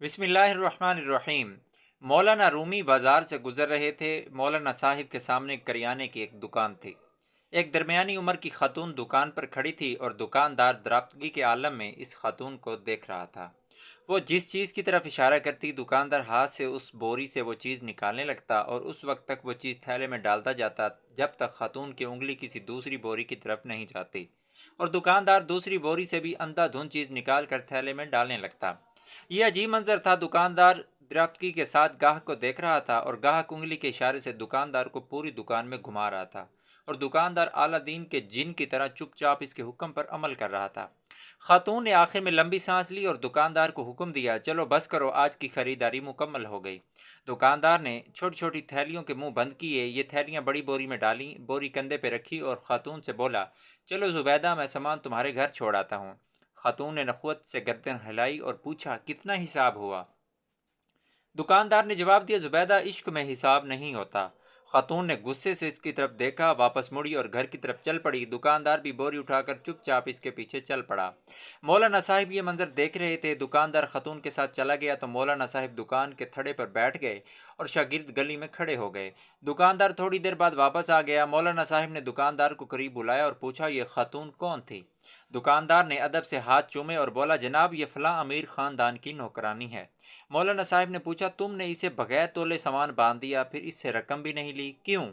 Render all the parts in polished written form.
बिस्मिल्लाहिर्रहमानिर्रहीम। मौलाना रूमी बाजार से गुजर रहे थे। मौलाना साहिब के सामने करियाने की एक दुकान थी। एक दरमियानी उम्र की खातून दुकान पर खड़ी थी और दुकानदार दराफ्तगी के आलम में इस खातून को देख रहा था। वो जिस चीज़ की तरफ इशारा करती, दुकानदार हाथ से उस बोरी से वो चीज़ निकालने लगता और उस वक्त तक वो चीज़ थैले में डालता जाता जब तक खातून की उंगली किसी दूसरी बोरी की तरफ नहीं जाती। और दुकानदार दूसरी बोरी से भी अंधाधुंध चीज़ निकाल कर थैले में डालने लगता। यह अजीब मंजर था। दुकानदार दराफ्तगी के साथ गाहक को देख रहा था और गाहक उंगली के इशारे से दुकानदार को पूरी दुकान में घुमा रहा था। और दुकानदार अलादीन के जिन की तरह चुपचाप इसके हुक्म पर अमल कर रहा था। खातून ने आखिर में लंबी सांस ली और दुकानदार को हुक्म दिया, चलो बस करो, आज की खरीदारी मुकम्मल हो गई। दुकानदार ने छोटी छोटी थैलियों के मुंह बंद किए, ये थैलियां बड़ी बोरी में डाली, बोरी कंधे पे रखी और खातून से बोला, चलो जुबैदा, मैं सामान तुम्हारे घर छोड़ आता हूँ। खातून ने नखवत से गर्दन हिलाई और पूछा, कितना हिसाब हुआ? दुकानदार ने जवाब दिया, जुबैदा, इश्क में हिसाब नहीं होता। खातून ने गुस्से से इसकी तरफ देखा, वापस मुड़ी और घर की तरफ चल पड़ी। दुकानदार भी बोरी उठाकर चुपचाप इसके पीछे चल पड़ा। मौलाना साहिब ये मंजर देख रहे थे। दुकानदार खातून के साथ चला गया तो मौलाना साहिब दुकान के थड़े पर बैठ गए और शागिर्द गली में खड़े हो गए। दुकानदार थोड़ी देर बाद वापस आ गया। मौलाना साहिब ने दुकानदार को करीब बुलाया और पूछा, ये खातून कौन थी? दुकानदार ने अदब से हाथ चूमे और बोला, जनाब, ये फलां अमीर खानदान की नौकरानी है। मौलाना साहब ने पूछा, तुमने इसे बगैर तोले सामान बांध दिया, फिर इससे रकम भी नहीं ली, क्यों?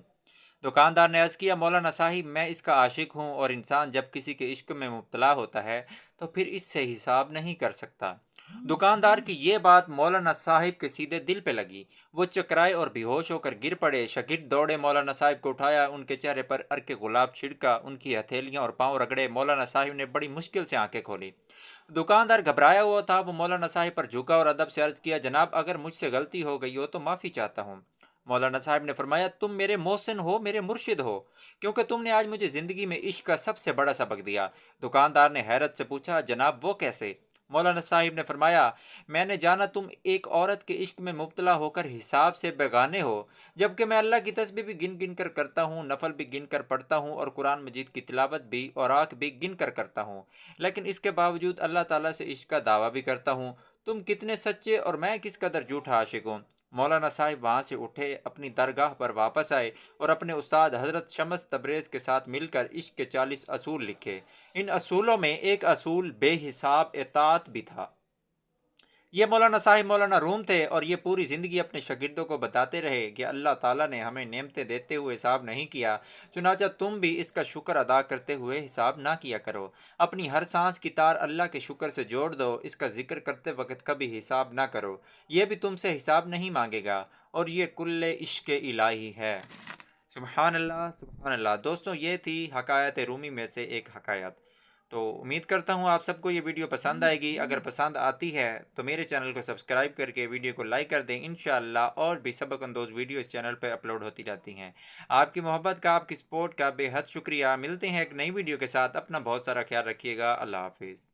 दुकानदार ने अर्ज किया, मौलाना साहिब, मैं इसका आशिक हूँ और इंसान जब किसी के इश्क में मुब्तला होता है तो फिर इससे हिसाब नहीं कर सकता। दुकानदार की ये बात मौलाना साहिब के सीधे दिल पे लगी। वो चकराए और बेहोश होकर गिर पड़े। शागिर्द दौड़े, मौलाना साहिब को उठाया, उनके चेहरे पर अर्क गुलाब छिड़का, उनकी हथेलियां और पांव रगड़े। मौलाना साहिब ने बड़ी मुश्किल से आंखें खोली। दुकानदार घबराया हुआ था। वो मौलाना साहिब पर झुका और अदब से अर्ज किया, जनाब, अगर मुझसे गलती हो गई हो तो माफ़ी चाहता हूँ। मौलाना साहब ने फरमाया, तुम मेरे मोहसिन हो, मेरे मुर्शिद हो, क्योंकि तुमने आज मुझे ज़िंदगी में इश्क का सबसे बड़ा सबक दिया। दुकानदार ने हैरत से पूछा, जनाब, वो कैसे? मौलाना साहिब ने फरमाया, मैंने जाना तुम एक औरत के इश्क में मुब्तला होकर हिसाब से बेगाने हो, जबकि मैं अल्लाह की तस्बीह भी गिन गिन कर करता हूँ, नफल भी गिन कर पढ़ता हूँ और कुरान मजीद की तिलावत भी और आँख भी गिन कर करता हूँ, लेकिन इसके बावजूद अल्लाह ताला से इश्क का दावा भी करता हूँ। तुम कितने सच्चे और मैं किस कदर झूठा आशिक हूँ। मौलाना साहिब वहाँ से उठे, अपनी दरगाह पर वापस आए और अपने उस्ताद हज़रत शम्स तबरेज़ के साथ मिलकर इश्क के 40 असूल लिखे। इन असूलों में एक असूल बेहिसाब इताअत भी था। ये मौलाना साहिब मौलाना रूम थे और ये पूरी ज़िंदगी अपने शागिर्दों को बताते रहे कि अल्लाह ताला ने हमें नेमतें देते हुए हिसाब नहीं किया, चुनाचा तुम भी इसका शुक्र अदा करते हुए हिसाब ना किया करो। अपनी हर सांस की तार अल्लाह के शुक्र से जोड़ दो, इसका जिक्र करते वक्त कभी हिसाब ना करो, ये भी तुमसे हिसाब नहीं मांगेगा और ये कुल्ले इश्क इलाही है। सुबहान अल्लाह, सुबहान अल्लाह। दोस्तों, ये थी हकायत रूमी में से एक हकायत। तो उम्मीद करता हूँ आप सबको ये वीडियो पसंद आएगी। अगर पसंद आती है तो मेरे चैनल को सब्सक्राइब करके वीडियो को लाइक कर दें। इंशाअल्लाह और भी सबक अंदोज़ वीडियो इस चैनल पर अपलोड होती रहती हैं। आपकी मोहब्बत का, आपकी सपोर्ट का बेहद शुक्रिया। मिलते हैं एक नई वीडियो के साथ। अपना बहुत सारा ख्याल रखिएगा। अल्लाह हाफिज़।